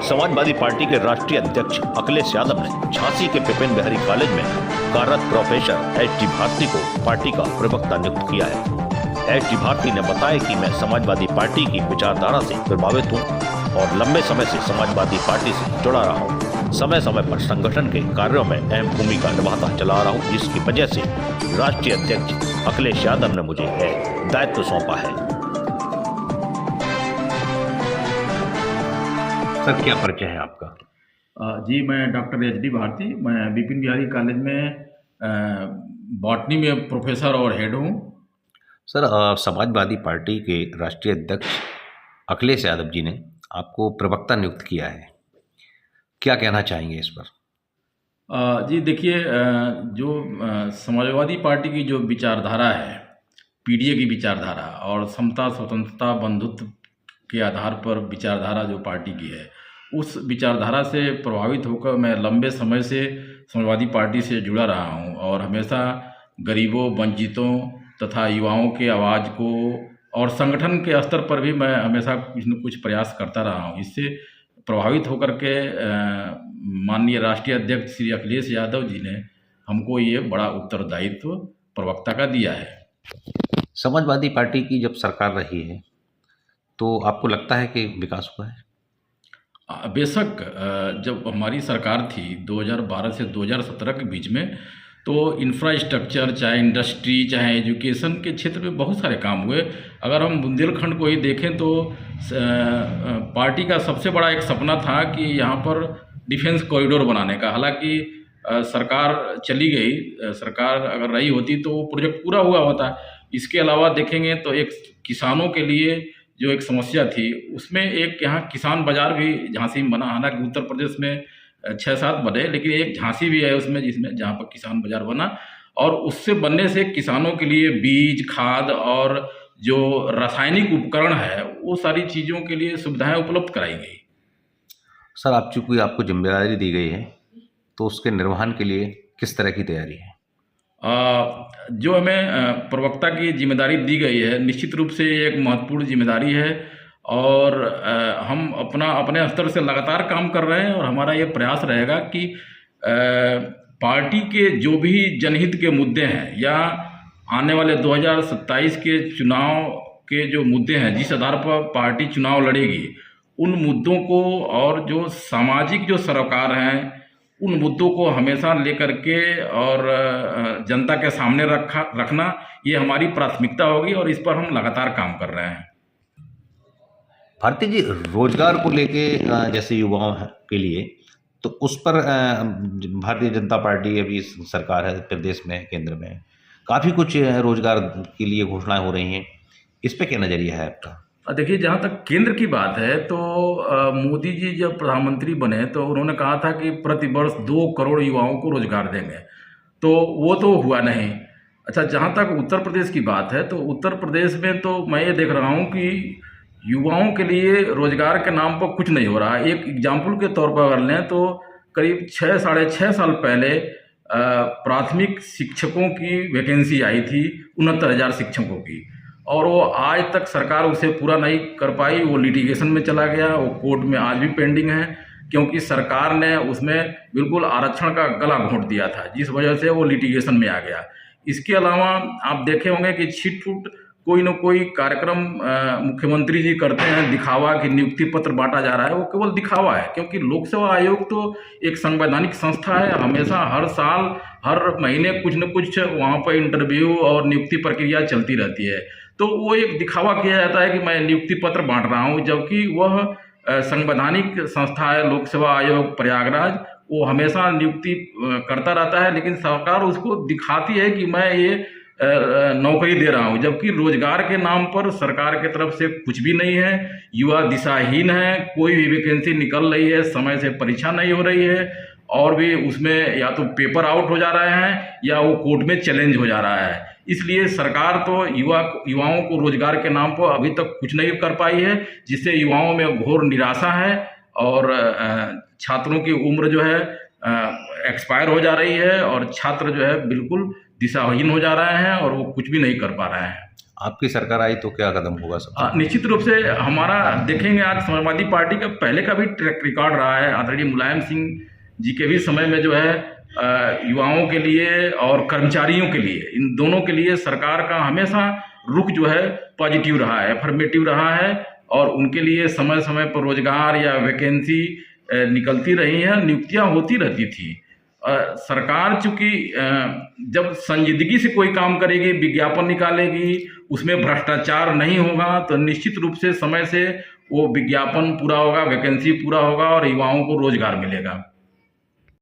Samajwadi party के राष्ट्रीय अध्यक्ष अखिलेश यादव ने झांसी के विपिन बिहारी कॉलेज में कार्यरत प्रोफेसर एच डी भारती को पार्टी का प्रवक्ता नियुक्त किया है। एच डी भारती ने बताया कि मैं समाजवादी पार्टी की विचारधारा से प्रभावित हूँ और लंबे समय से समाजवादी पार्टी से जुड़ा रहा हूँ। समय समय पर संगठन के कार्यों में अहम भूमिका निभाता चला रहा हूँ, जिसकी वजह से राष्ट्रीय अध्यक्ष अखिलेश यादव ने मुझे दायित्व सौंपा है। सर, क्या परिचय है आपका? जी, मैं डॉक्टर एच डी भारती, मैं विपिन बिहारी कॉलेज में बॉटनी में प्रोफेसर और हेड हूँ। सर, समाजवादी पार्टी के राष्ट्रीय अध्यक्ष अखिलेश यादव जी ने आपको प्रवक्ता नियुक्त किया है, क्या कहना चाहेंगे इस पर? जी देखिए, जो समाजवादी पार्टी की जो विचारधारा है, पीडीए की विचारधारा और समता स्वतंत्रता बंधुत्व के आधार पर विचारधारा जो पार्टी की है, उस विचारधारा से प्रभावित होकर मैं लंबे समय से समाजवादी पार्टी से जुड़ा रहा हूं और हमेशा गरीबों, वंचितों तथा युवाओं के आवाज़ को और संगठन के स्तर पर भी मैं हमेशा कुछ न कुछ प्रयास करता रहा हूं। इससे प्रभावित होकर के माननीय राष्ट्रीय अध्यक्ष श्री अखिलेश यादव जी ने हमको ये बड़ा उत्तरदायित्व प्रवक्ता का दिया है। समाजवादी पार्टी की जब सरकार रही है तो आपको लगता है कि विकास हुआ है? बेशक, जब हमारी सरकार थी 2012 से 2017 के बीच में, तो इंफ्रास्ट्रक्चर, चाहे इंडस्ट्री, चाहे एजुकेशन के क्षेत्र में बहुत सारे काम हुए। अगर हम बुंदेलखंड को ही देखें तो पार्टी का सबसे बड़ा एक सपना था कि यहाँ पर डिफेंस कॉरिडोर बनाने का। हालांकि सरकार चली गई, सरकार अगर रही होती तो वो प्रोजेक्ट पूरा हुआ होता। इसके अलावा देखेंगे तो एक किसानों के लिए जो एक समस्या थी, उसमें एक यहाँ किसान बाजार भी झांसी में बना। हालांकि उत्तर प्रदेश में 6-7 बने, लेकिन एक झांसी भी है उसमें, जिसमें जहाँ पर किसान बाजार बना, और उससे बनने से किसानों के लिए बीज, खाद और जो रासायनिक उपकरण है, वो सारी चीज़ों के लिए सुविधाएं उपलब्ध कराई गई। सर, आप चूंकि आपको जिम्मेदारी दी गई है तो उसके निर्वहन के लिए किस तरह की तैयारी है? जो हमें प्रवक्ता की जिम्मेदारी दी गई है, निश्चित रूप से एक महत्वपूर्ण जिम्मेदारी है और हम अपने स्तर से लगातार काम कर रहे हैं और हमारा ये प्रयास रहेगा कि पार्टी के जो भी जनहित के मुद्दे हैं या आने वाले 2027 के चुनाव के जो मुद्दे हैं, जिस आधार पर पार्टी चुनाव लड़ेगी, उन मुद्दों को और जो सामाजिक जो सरोकार हैं, उन मुद्दों को हमेशा लेकर के और जनता के सामने रखना ये हमारी प्राथमिकता होगी और इस पर हम लगातार काम कर रहे हैं। भारती जी, रोजगार को लेके जैसे युवाओं के लिए, तो उस पर भारतीय जनता पार्टी अभी सरकार है प्रदेश में, केंद्र में काफ़ी कुछ रोजगार के लिए घोषणाएं हो रही हैं, इस पे क्या नज़रिया है आपका? देखिए, जहाँ तक केंद्र की बात है तो मोदी जी जब प्रधानमंत्री बने तो उन्होंने कहा था कि प्रतिवर्ष 2 करोड़ युवाओं को रोजगार देंगे, तो वो तो हुआ नहीं। अच्छा, जहाँ तक उत्तर प्रदेश की बात है तो उत्तर प्रदेश में तो मैं ये देख रहा हूँ कि युवाओं के लिए रोजगार के नाम पर कुछ नहीं हो रहा। एक एग्जाम्पल के तौर पर अगर लें तो करीब 6-6.5 साल पहले प्राथमिक शिक्षकों की वैकेंसी आई थी, 69,000 शिक्षकों की, और वो आज तक सरकार उसे पूरा नहीं कर पाई। वो लिटिगेशन में चला गया, वो कोर्ट में आज भी पेंडिंग है, क्योंकि सरकार ने उसमें बिल्कुल आरक्षण का गला घोंट दिया था, जिस वजह से वो लिटिगेशन में आ गया। इसके अलावा आप देखे होंगे कि छिट-फुट कोई न कोई कार्यक्रम मुख्यमंत्री जी करते हैं, दिखावा कि नियुक्ति पत्र बांटा जा रहा है, वो केवल दिखावा है, क्योंकि लोक सेवा आयोग तो एक संवैधानिक संस्था है। हमेशा हर साल, हर महीने कुछ न कुछ वहाँ पर इंटरव्यू और नियुक्ति प्रक्रिया चलती रहती है। तो वो एक दिखावा किया जाता है कि मैं नियुक्ति पत्र बांट रहा हूँ, जबकि वह संवैधानिक संस्था है लोक सेवा आयोग प्रयागराज, वो हमेशा नियुक्ति करता रहता है, लेकिन सरकार उसको दिखाती है कि मैं ये नौकरी दे रहा हूँ, जबकि रोजगार के नाम पर सरकार की तरफ से कुछ भी नहीं है। युवा दिशाहीन है, कोई भी वैकेंसी निकल रही है, समय से परीक्षा नहीं हो रही है और भी उसमें या तो पेपर आउट हो जा रहे हैं या वो कोर्ट में चैलेंज हो जा रहा है। इसलिए सरकार तो युवाओं को रोजगार के नाम पर अभी तक कुछ नहीं कर पाई है, जिससे युवाओं में घोर निराशा है और छात्रों की उम्र जो है एक्सपायर हो जा रही है और छात्र जो है बिल्कुल दिशाहीन हो जा रहे हैं और वो कुछ भी नहीं कर पा रहे हैं। आपकी सरकार आई तो क्या कदम होगा सबसे? निश्चित रूप से हमारा देखेंगे, आज समाजवादी पार्टी का पहले का भी ट्रैक रिकॉर्ड रहा है। आदरणीय मुलायम सिंह जी के भी समय में जो है युवाओं के लिए और कर्मचारियों के लिए, इन दोनों के लिए सरकार का हमेशा रुख जो है पॉजिटिव रहा है, अफर्मेटिव रहा है, और उनके लिए समय समय पर रोजगार या वैकेंसी निकलती रही है, नियुक्तियां होती रहती थी। सरकार चूंकि जब संजीदगी से कोई काम करेगी, विज्ञापन निकालेगी, उसमें भ्रष्टाचार नहीं होगा, तो निश्चित रूप से समय से वो विज्ञापन पूरा होगा, वैकेंसी पूरा होगा और युवाओं को रोजगार मिलेगा।